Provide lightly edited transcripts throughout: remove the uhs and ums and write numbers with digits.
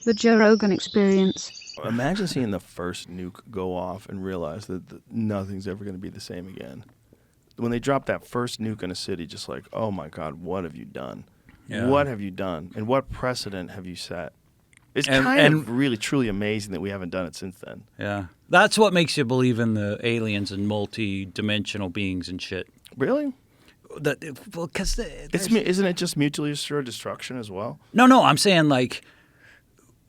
The Joe Rogan Experience. Imagine seeing the first nuke go off and realize that nothing's ever going to be the same again. When they drop that first nuke in a city, just like, oh my God, what have you done? Yeah. What have you done? And what precedent have you set? It's kind of really, truly amazing that we haven't done it since then. Yeah. That's what makes you believe in the aliens and multi-dimensional beings and shit. Really? Because isn't it just mutually assured destruction as well? No, I'm saying like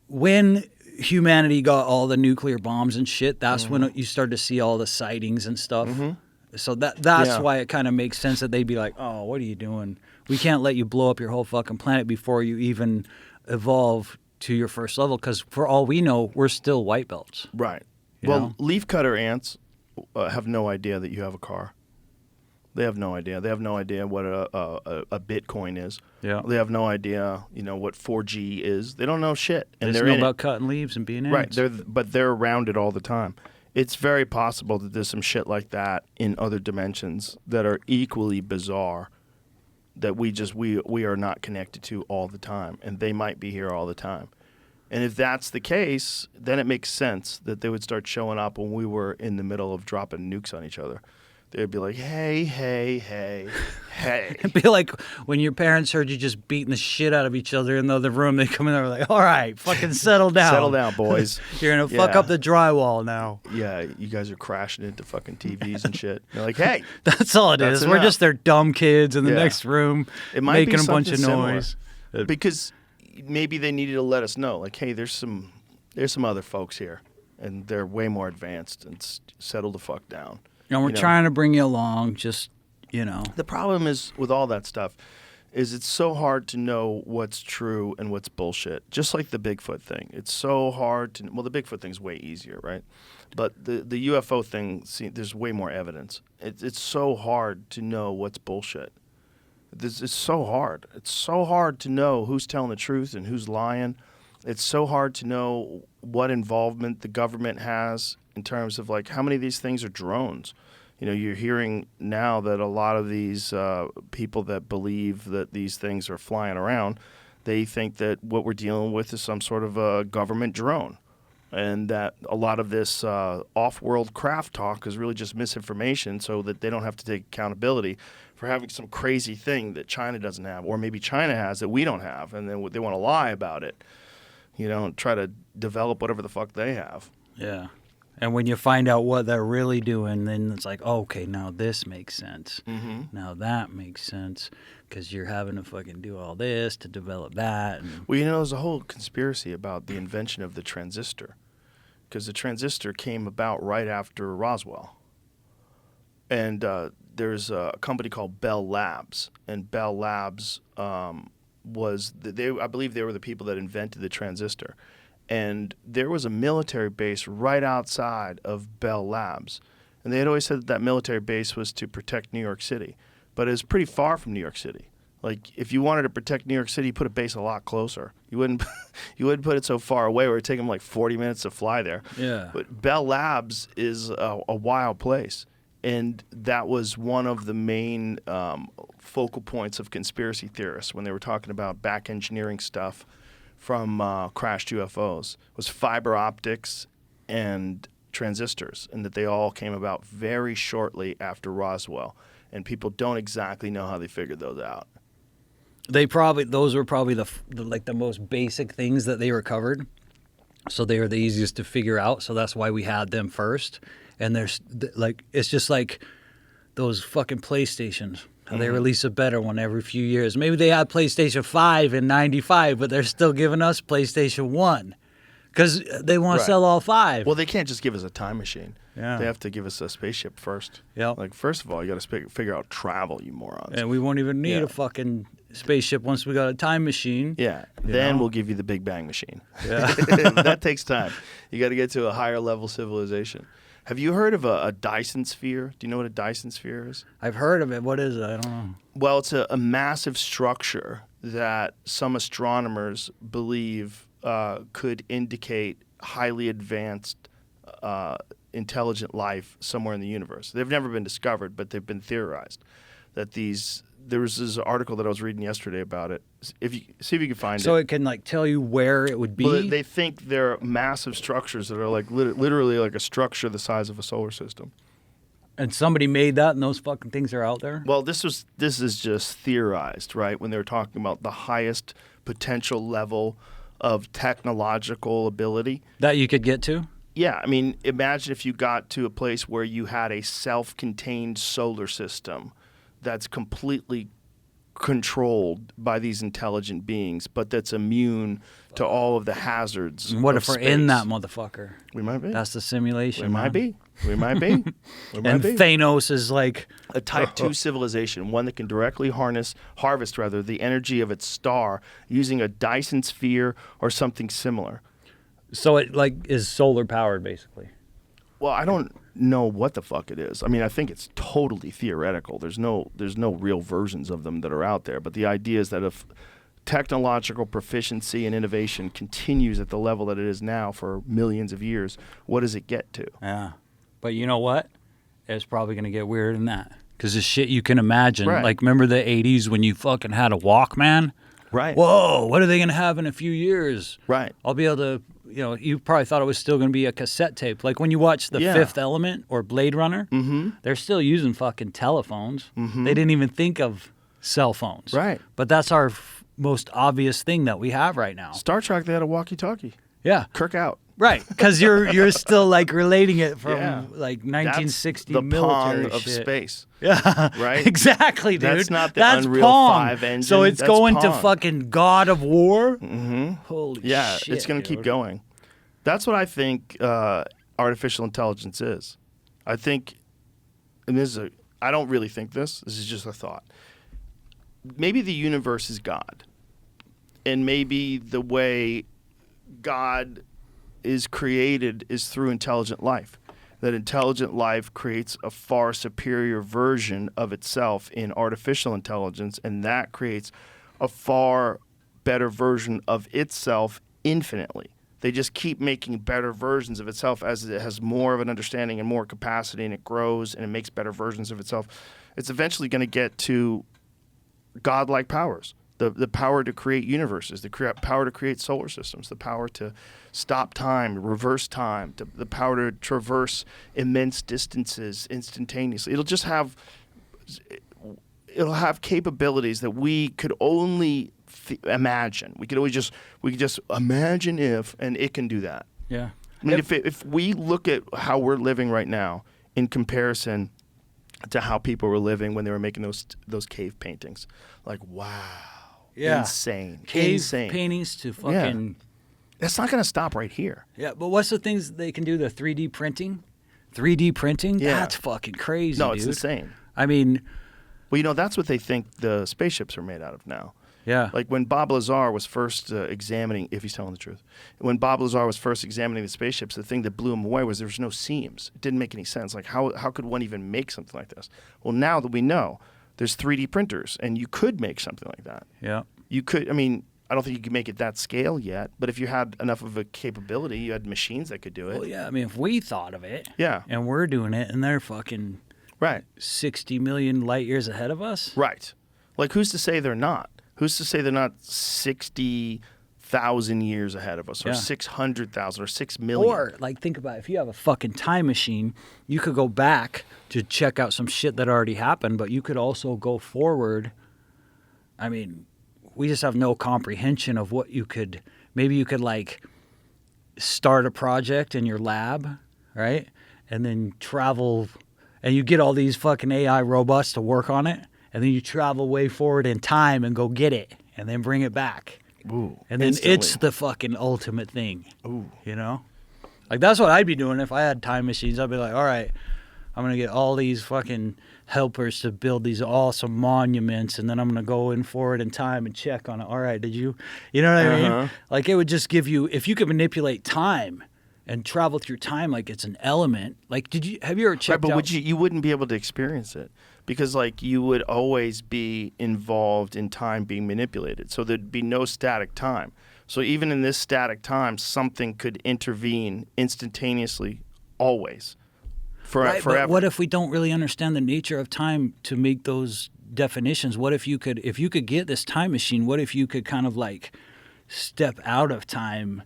when humanity got all the nuclear bombs and shit, that's when you start to see all the sightings and stuff. So that's why it kind of makes sense that they'd be like, oh, what are you doing? We can't let you blow up your whole fucking planet before you even evolve to your first level, because for all we know, we're still white belts. Right. You Well, know? leafcutter ants have no idea that you have a car. They have no idea. They have no idea what a Bitcoin is. Yeah. They have no idea, what 4G is. They don't know shit. And they're know in about cutting leaves and being ants. Right. But they're around it all the time. It's very possible that there's some shit like that in other dimensions that are equally bizarre that we are not connected to all the time, and they might be here all the time. And if that's the case, then it makes sense that they would start showing up when we were in the middle of dropping nukes on each other. They'd be like, hey, hey, hey, hey. It'd be like when your parents heard you just beating the shit out of each other in the other room. They come in there and like, all right, fucking settle down. Settle down, boys. You're going to fuck up the drywall now. Yeah, you guys are crashing into fucking TVs and shit. They're like, hey. That's all it is. enough. We're just their dumb kids in the next room it might making be a bunch of similar. noise. Because maybe they needed to let us know, like, hey, there's some other folks here, and they're way more advanced, and settle the fuck down. And we're trying to bring you along, just, The problem is with all that stuff is it's so hard to know what's true and what's bullshit. Just like the Bigfoot thing. It's so hard to – well, the Bigfoot thing's way easier, right? But the UFO thing, see, there's way more evidence. It's so hard to know what's bullshit. It's so hard. It's so hard to know who's telling the truth and who's lying. It's so hard to know what involvement the government has in terms of, like, how many of these things are drones. You're hearing now that a lot of these people that believe that these things are flying around, they think that what we're dealing with is some sort of a government drone. And that a lot of this off-world craft talk is really just misinformation so that they don't have to take accountability for having some crazy thing that China doesn't have, or maybe China has that we don't have, and then they want to lie about it, and try to develop whatever the fuck they have. Yeah. And when you find out what they're really doing, then it's like, oh, okay, now this makes sense. Mm-hmm. Now that makes sense, because you're having to fucking do all this to develop that. Well, there's a whole conspiracy about the invention of the transistor, because the transistor came about right after Roswell. And there's a company called Bell Labs, and Bell Labs I believe they were the people that invented the transistor. And there was a military base right outside of Bell Labs. And they had always said that military base was to protect New York City. But it was pretty far from New York City. Like, if you wanted to protect New York City, you put a base a lot closer. You wouldn't put it so far away where it would take them like 40 minutes to fly there. Yeah. But Bell Labs is a wild place. And that was one of the main focal points of conspiracy theorists when they were talking about back engineering stuff from crashed UFOs, was fiber optics and transistors, and that they all came about very shortly after Roswell, and people don't exactly know how they figured those out. Those were probably the most basic things that they recovered, so they were the easiest to figure out. So that's why we had them first. And there's like, it's just like those fucking PlayStations. How they release a better one every few years. Maybe they had PlayStation 5 in 95, but they're still giving us PlayStation 1 because they want to sell all 5. Well, they can't just give us a time machine. Yeah. They have to give us a spaceship first. Yeah. Like, first of all, you got to figure out travel, you morons. And we won't even need a fucking spaceship once we got a time machine. Yeah. Then we'll give you the Big Bang machine. Yeah. That takes time. You got to get to a higher level civilization. Have you heard of a Dyson Sphere? Do you know what a Dyson Sphere is? I've heard of it. What is it? I don't know. Well, it's a massive structure that some astronomers believe could indicate highly advanced intelligent life somewhere in the universe. They've never been discovered, but they've been theorized that these there was this article that I was reading yesterday about it. If you see if you can find So it. it can like tell you where it would be. Well, they think they're massive structures that are like literally like a structure the size of a solar system. And somebody made that, and those fucking things are out there. Well, this is just theorized, right? When they were talking about the highest potential level of technological ability That you could get to. Yeah, I mean, imagine if you got to a place where you had a self-contained solar system that's completely controlled by these intelligent beings, but that's immune to all of the hazards. And what of if we're space. in that motherfucker? We might be. That's the simulation. We might man. be. We might be. We might And be. Thanos is like A Type 2 civilization, one that can directly harvest the energy of its star using a Dyson Sphere or something similar. so it like is solar powered basically. Well, I don't know what the fuck it is. I mean, I think it's totally theoretical. There's no real versions of them that are out there. But the idea is that if technological proficiency and innovation continues at the level that it is now for millions of years, what does it get to? Yeah. But you know what? It's probably going to get weirder than that. Because the shit you can imagine. Right. Like, remember the 80s when you fucking had a Walkman? Right. Whoa, what are they going to have in a few years? Right. I'll be able to, you probably thought it was still going to be a cassette tape. Like when you watch The Yeah. Fifth Element or Blade Runner, they're still using fucking telephones. They didn't even think of cell phones. Right. But that's our most obvious thing that we have right now. Star Trek, they had a walkie-talkie. Yeah. Kirk out. Right, because you're still like relating it from Yeah. like That's 1960 the military Pong of shit. space. Yeah, Right? Exactly, dude. That's not the That's Unreal Pong. 5 engine. So it's That's going to Pong. fucking God of War. Mm-hmm. Holy Yeah, shit! it's going to keep dude. going. That's what I think artificial intelligence is. I think, and I don't really think this. This is just a thought. Maybe the universe is God, and maybe the way God is created is through intelligent life. That intelligent life creates a far superior version of itself in artificial intelligence, and that creates a far better version of itself infinitely. They just keep making better versions of itself as it has more of an understanding and more capacity, and it grows and it makes better versions of itself. It's eventually going to get to godlike powers. The power to create universes, the power to create solar systems, the power to stop time, reverse time, the power to traverse immense distances instantaneously. It'll have capabilities that we could only imagine. We could just imagine if, and it can do that. Yeah. I mean, if we look at how we're living right now in comparison to how people were living when they were making those cave paintings, like wow. Yeah. Insane. Cave Insane. paintings to fucking. That's not going to stop right here. Yeah, but what's the things they can do? The 3D printing? 3D printing? Yeah. That's fucking crazy, No, it's dude. insane. I mean, Well, that's what they think the spaceships are made out of now. yeah. Like when Bob Lazar was first examining, if he's telling the truth, when Bob Lazar was first examining the spaceships, the thing that blew him away was there was no seams. It didn't make any sense. Like how could one even make something like this? Well, now that we know, there's 3D printers, and you could make something like that. Yeah. You could, I mean, I don't think you can make it that scale yet, but if you had enough of a capability, you had machines that could do it. Well, yeah, I mean, if we thought of it, Yeah. and we're doing it, and they're fucking Right. 60 million light years ahead of us. Right. Like, who's to say they're not? Who's to say they're not 60,000 years ahead of us, or Yeah. 600,000, or 6 million? Or, like, think about it. If you have a fucking time machine, you could go back to check out some shit that already happened, but you could also go forward. I mean, we just have no comprehension of what you could. Maybe you could, like, start a project in your lab, right? And then travel, and you get all these fucking AI robots to work on it, and then you travel way forward in time and go get it, and then bring it back. Ooh, And then instantly. it's the fucking ultimate thing. Ooh. You know? Like, that's what I'd be doing if I had time machines. I'd be like, all right, I'm going to get all these fucking helpers to build these awesome monuments, and then I'm going to go in forward in time and check on it. All right, did you know what I mean? Like, it would just give you, if you could manipulate time and travel through time like it's an element. Like, have you ever checked Right, but out? you wouldn't be able to experience it because, like, you would always be involved in time being manipulated. So there'd be no static time. So even in this static time, something could intervene instantaneously, always. Right, forever. but what if we don't really understand the nature of time to make those definitions? What if you could get this time machine? What if you could kind of like step out of time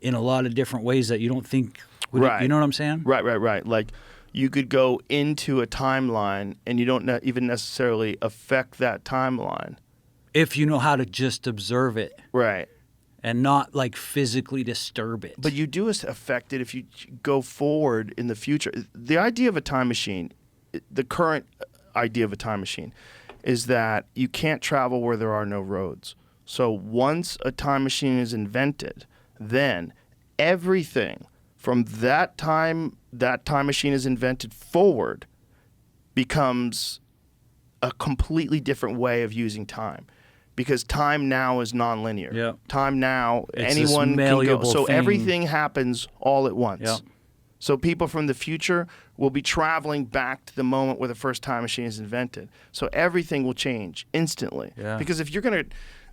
in a lot of different ways that you don't think would, Right. you know what I'm saying? Right. Like you could go into a timeline and you don't even necessarily affect that timeline. If you know how to just observe it. Right. And not like physically disturb it. But you do affect it if you go forward in the future. The idea of a time machine, the current idea of a time machine, is that you can't travel where there are no roads. So once a time machine is invented, then everything from that time machine is invented forward becomes a completely different way of using time. Because time now is nonlinear. Yeah. Time now, it's anyone this can go. malleable So thing. everything happens all at once. Yeah. So people from the future will be traveling back to the moment where the first time machine is invented. So everything will change instantly. Yeah. Because if you're gonna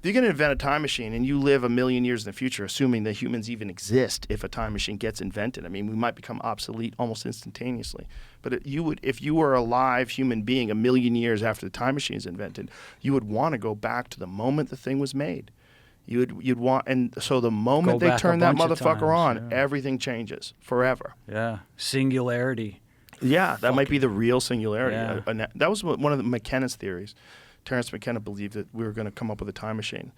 invent a time machine and you live 1,000,000 years in the future, assuming that humans even exist, if a time machine gets invented, I mean, we might become obsolete almost instantaneously. But if you were a live human being 1,000,000 years after the time machine is invented, you would want to go back to the moment the thing was made. You'd want, and so the moment Go they back turn a that bunch of motherfucker times, on, yeah. everything changes forever. Yeah. Singularity. Yeah, that might be the real singularity. Yeah. That was one of McKenna's theories. Terence McKenna believed that we were going to come up with a time machine.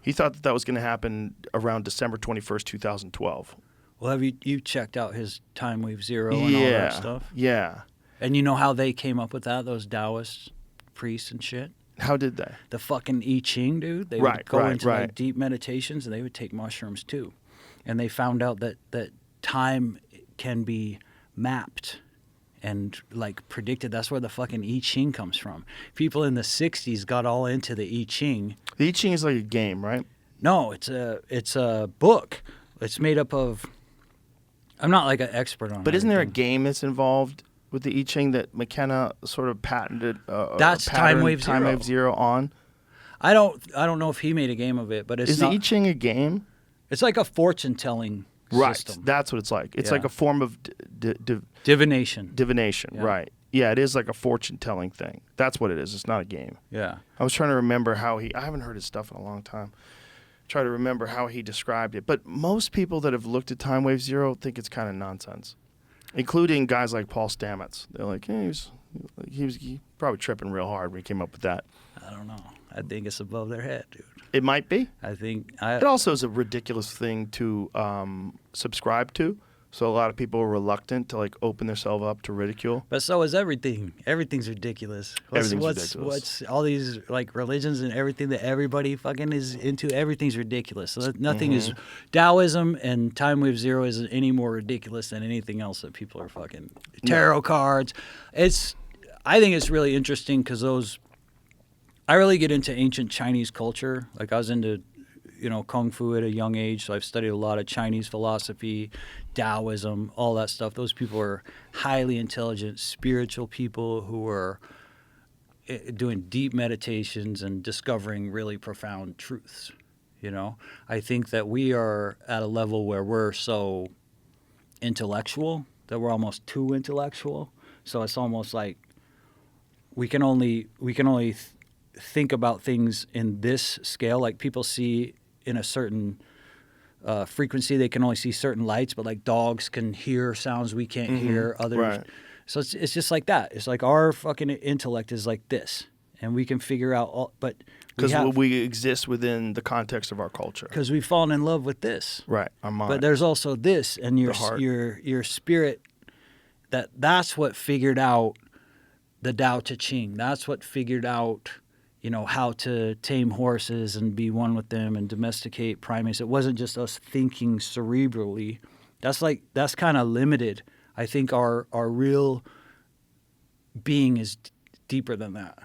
He thought that was going to happen around December 21st, 2012. Well, have you checked out his Time Wave Zero and all that stuff? Yeah. And you know how they came up with that? Those Taoist priests and shit? How did they? The fucking I Ching, dude. They Right, would go right, into right. like deep meditations and they would take mushrooms too. And they found out that time can be mapped and like predicted. That's where the fucking I Ching comes from. People in the 60s got all into the I Ching. The I Ching is like a game, right? No, it's a book. It's made up of. I'm not like an expert on it. But isn't there a game that's involved with the I Ching that McKenna sort of patented? That's Time Wave Time Zero. Wave Zero on. I don't know if he made a game of it, but it's Is not. the I Ching a game? It's like a fortune telling Right. system. That's what it's like. It's Yeah. like a form of Divination. divination. Yeah. Right. Yeah, it is like a fortune telling thing. That's what it is. It's not a game. Yeah. I was trying to remember I haven't heard his stuff in a long time. Try to remember how he described it. But most people that have looked at Time Wave Zero think it's kind of nonsense, including guys like Paul Stamets. They're like, hey, he was probably tripping real hard when he came up with that. I don't know. I think it's above their head, dude. It might be. I think It also is a ridiculous thing to subscribe to. So a lot of people are reluctant to like open themselves up to ridicule. But so is everything. Everything's ridiculous. Everything's ridiculous. What's all these like religions and everything that everybody fucking is into? Everything's ridiculous. So nothing is Taoism and Time Wave Zero isn't any more ridiculous than anything else that people are fucking tarot cards. I think it's really interesting because I really get into ancient Chinese culture. Like I was into Kung Fu at a young age, so I've studied a lot of Chinese philosophy, Taoism, all that stuff. Those people are highly intelligent, spiritual people who are doing deep meditations and discovering really profound truths. I think that we are at a level where we're so intellectual that we're almost too intellectual. So it's almost like we can only think about things in this scale. Like people see in a certain frequency, they can only see certain lights, but like dogs can hear sounds we can't hear. Others, Right. So it's just like that. It's like our fucking intellect is like this, and we can figure out all. But Because we exist within the context of our culture. because we've fallen in love with this. Right. Our mind. But there's also this, and The heart. your spirit. That's what figured out the Tao Te Ching. That's what figured out, how to tame horses and be one with them and domesticate primates. It wasn't just us thinking cerebrally. That's kind of limited. I think our real being is deeper than that.